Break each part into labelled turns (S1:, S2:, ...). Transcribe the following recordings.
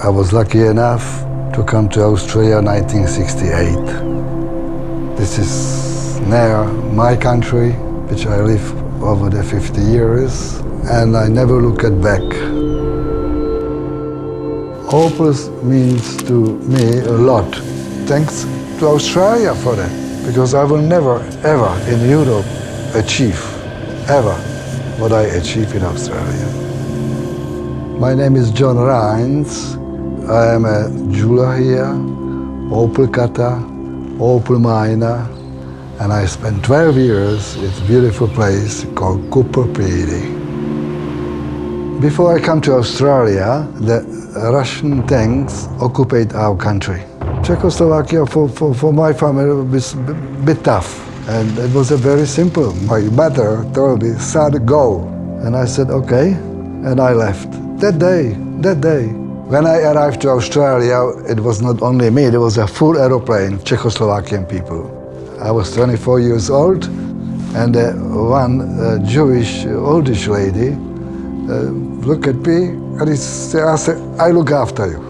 S1: I was lucky enough to come to Australia in 1968. This is near my country, which I live over the 50 years, and I never looked back. Opals means to me a lot. Thanks to Australia for that, because I will never, ever in Europe achieve, ever, what I achieve in Australia. My name is John Rines. I am a jeweler here, opal cutter, opal miner, and I spent 12 years in a beautiful place called Opal. Before I come to Australia, the Russian tanks occupied our country. Czechoslovakia for my family was a bit tough, and it was a very simple. My mother told me, son, go. And I said, okay, and I left. That day. When I arrived to Australia, it was not only me, there was a full aeroplane, Czechoslovakian people. I was 24 years old, and one Jewish oldish lady looked at me, and I said, I look after you.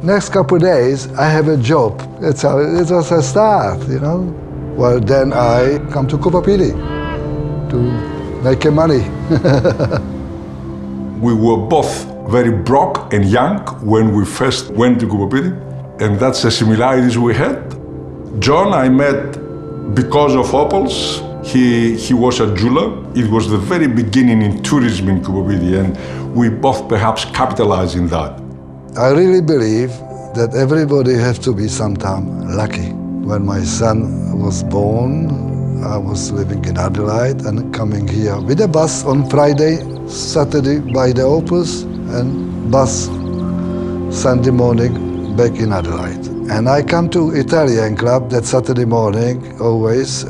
S1: Next couple of days, I have a job. That's how it was a start, you know. Well, then I come to Kupapili to make money.
S2: We were both very broke and young when we first went to Kupapili, and that's the similarities we had. John I met because of Opals. He was a jeweler. It was the very beginning in tourism in Kupapili, and we both perhaps capitalized in that.
S1: I really believe that everybody has to be sometime lucky. When my son was born, I was living in Adelaide and coming here with a bus on Friday, Saturday by the Opals, and bus Sunday morning back in Adelaide. And I come to Italian club that Saturday morning always,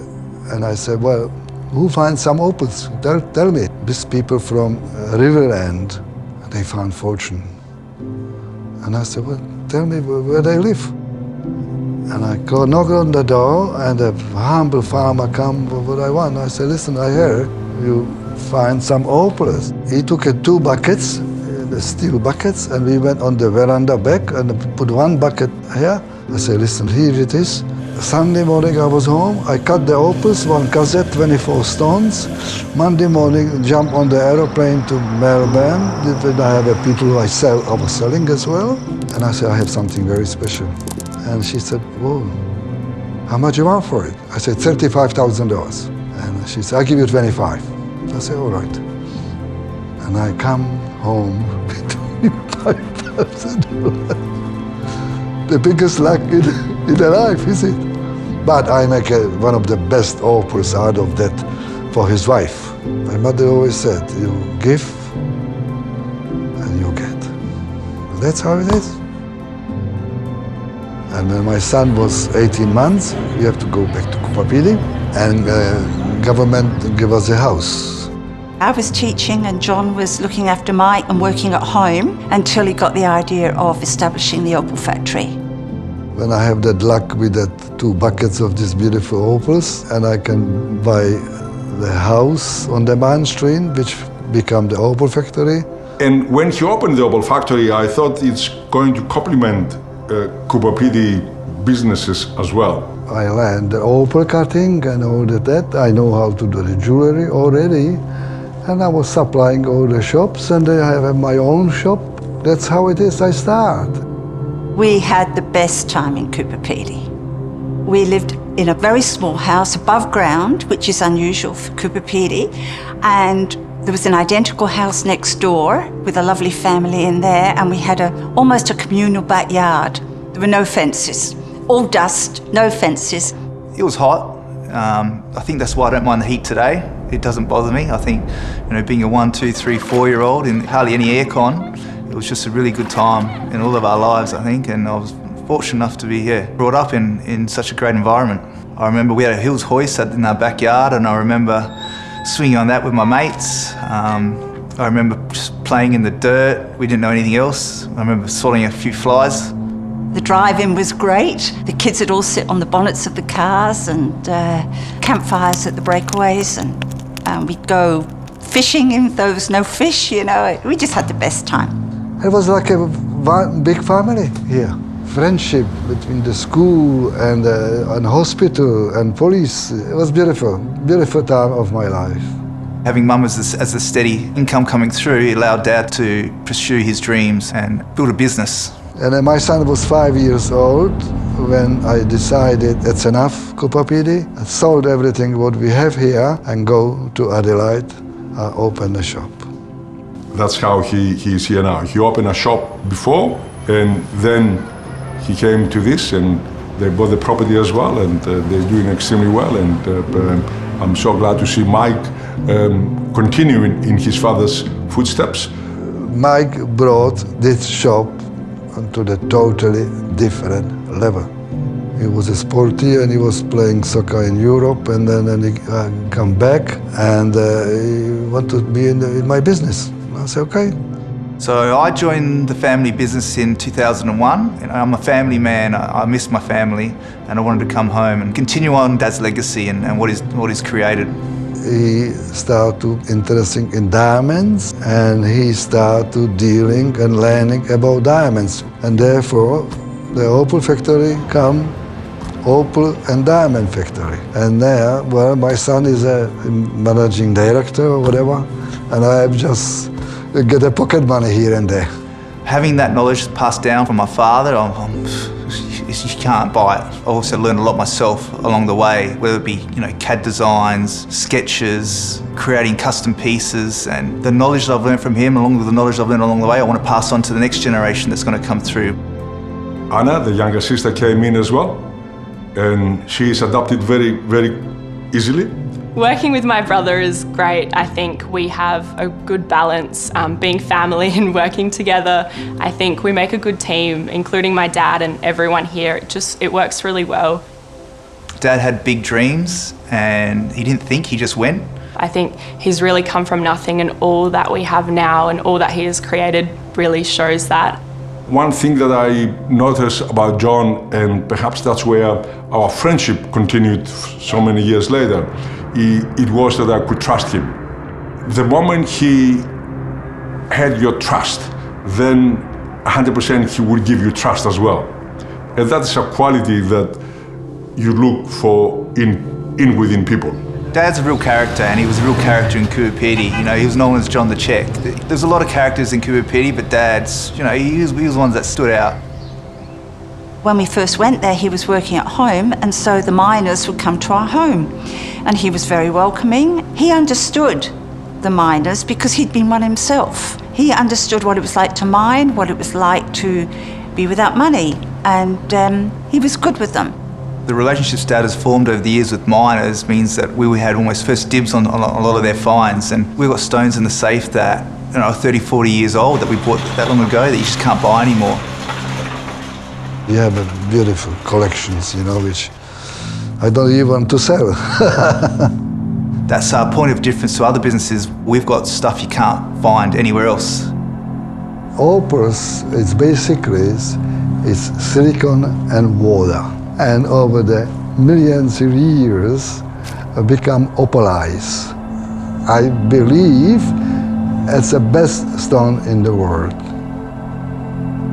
S1: and I said, well, who finds some Opals? Tell me. These people from Riverland, they found fortune. And I said, well, tell me where they live. And I go knock on the door, and a humble farmer come with what I want. I said, listen, I heard you find some opals. He took 2 buckets, the steel buckets, and we went on the veranda back and put 1 bucket here. I said, listen, here it is. Sunday morning I was home, I cut the opals, 1 cassette, 24 stones. Monday morning, jump on the aeroplane to Melbourne. I have people who I was selling as well. And I said, I have something very special. And she said, whoa, how much you want for it? I said, $35,000. And she said, I'll give you 25. I said, all right. And I come home with $25,000. The biggest luck in the life, is it? But I make one of the best opals out of that for his wife. My mother always said, you give and you get. That's how it is. And when my son was 18 months, we have to go back to Kupapili, and government gave us a house.
S3: I was teaching and John was looking after Mike and working at home until he got the idea of establishing the Opal factory.
S1: When I have that luck with that 2 buckets of these beautiful opals, and I can buy the house on the Main Street, which became the Opal factory.
S2: And when he opened the Opal factory, I thought it's going to complement Kupapili businesses as well.
S1: I learned the opal cutting and all that. I know how to do the jewelry already. And I was supplying all the shops, and I have my own shop. That's how it is I start.
S3: We had the best time in Kupapili. We lived in a very small house above ground, which is unusual for Kupapili, and there was an identical house next door with a lovely family in there, and we had almost a communal backyard. There were no fences, all dust, no fences.
S4: It was hot. I think that's why I don't mind the heat today. It doesn't bother me. I think, being a 1, 2, 3, 4-year-old in hardly any aircon, it was just a really good time in all of our lives, I think, and I was fortunate enough to be here. Brought up in such a great environment. I remember we had a hills hoist in our backyard, and I remember swinging on that with my mates. I remember just playing in the dirt. We didn't know anything else. I remember swallowing a few flies.
S3: The drive-in was great. The kids would all sit on the bonnets of the cars, and campfires at the breakaways, and we'd go fishing if there was no fish, We just had the best time.
S1: It was like one big family here. Friendship between the school and hospital and police. It was beautiful time of my life.
S4: Having mum as a steady income coming through, it allowed Dad to pursue his dreams and build a business.
S1: And then my son was 5 years old when I decided it's enough Cooper PD. I sold everything what we have here and go to Adelaide, open a shop.
S2: That's how he is here now. He opened a shop before, and then he came to this, and they bought the property as well, and they're doing extremely well. And I'm so glad to see Mike continuing in his father's footsteps.
S1: Mike brought this shop to the totally different level. He was a sporty and he was playing soccer in Europe, and then he come back and he wanted to be in my business. I said, okay.
S4: So I joined the family business in 2001, and I'm a family man. I miss my family, and I wanted to come home and continue on Dad's legacy and what he's created.
S1: He started interesting in diamonds, and he started dealing and learning about diamonds. And therefore, the Opal factory come Opal and Diamond Factory. And there, well, my son is a managing director or whatever, and I just get a pocket money here and there.
S4: Having that knowledge passed down from my father, you can't buy it. I also learned a lot myself along the way, whether it be CAD designs, sketches, creating custom pieces, and the knowledge that I've learned from him, along with the knowledge I've learned along the way, I want to pass on to the next generation that's going to come through.
S2: Anna, the younger sister, came in as well, and she is adopted very, very easily.
S5: Working with my brother is great. I think we have a good balance, being family and working together. I think we make a good team, including my dad and everyone here. It works really well.
S4: Dad had big dreams and he didn't think, he just went.
S5: I think he's really come from nothing, and all that we have now and all that he has created really shows that.
S2: One thing that I noticed about John, and perhaps that's where our friendship continued so many years later, it was that I could trust him. The moment he had your trust, then 100% he would give you trust as well. And that's a quality that you look for within people.
S4: Dad's a real character, and he was a real character in Cooper PD. He was known as John the Check. There's a lot of characters in Cooper PD, but Dad's, he was the ones that stood out.
S3: When we first went there, he was working at home, and so the miners would come to our home. And he was very welcoming. He understood the miners because he'd been one himself. He understood what it was like to mine, what it was like to be without money, and he was good with them.
S4: The relationships Dad has formed over the years with miners means that we had almost first dibs on a lot of their finds, and we've got stones in the safe that are 30, 40 years old that we bought that long ago that you just can't buy anymore.
S1: We have beautiful collections, which I don't even want to sell.
S4: That's our point of difference to other businesses. We've got stuff you can't find anywhere else.
S1: Opals, it's basically silicon and water. And over the millions of years, become opalized. I believe it's the best stone in the world.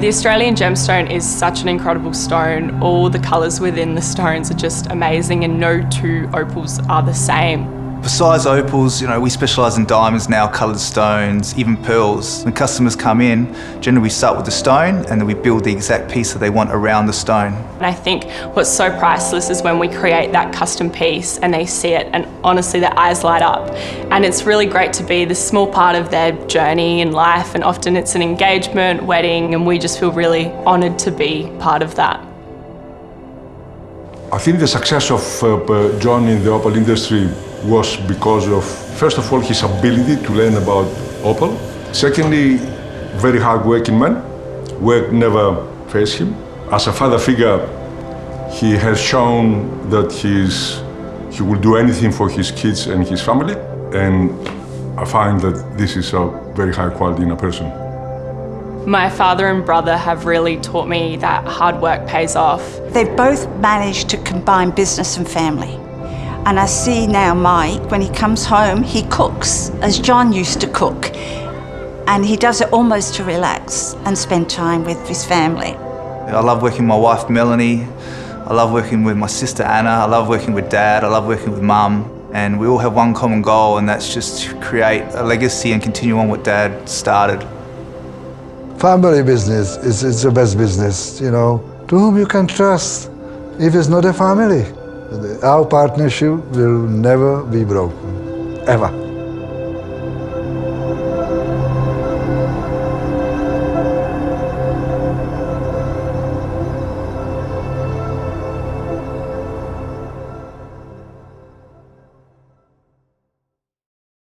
S5: The Australian gemstone is such an incredible stone. All the colours within the stones are just amazing, and no two opals are the same.
S4: Besides opals, we specialise in diamonds now, coloured stones, even pearls. When customers come in, generally we start with the stone and then we build the exact piece that they want around the stone.
S5: And I think what's so priceless is when we create that custom piece and they see it, and honestly their eyes light up. And it's really great to be this small part of their journey in life, and often it's an engagement, wedding, and we just feel really honoured to be part of that.
S2: I think the success of John in the opal industry was because of, first of all, his ability to learn about opal. Secondly, very hard-working man. Work never fails him. As a father figure, he has shown that he will do anything for his kids and his family. And I find that this is a very high quality in a person.
S5: My father and brother have really taught me that hard work pays off.
S3: They've both managed to combine business and family. And I see now Mike, when he comes home, he cooks, as John used to cook. and he does it almost to relax and spend time with his family.
S4: I love working with my wife Melanie, I love working with my sister Anna, I love working with Dad, I love working with Mum, and we all have one common goal, and that's just to create a legacy and continue on what Dad started.
S1: Family business is the best business, you know, to whom you can trust if it's not a family. Our partnership will never be broken, ever.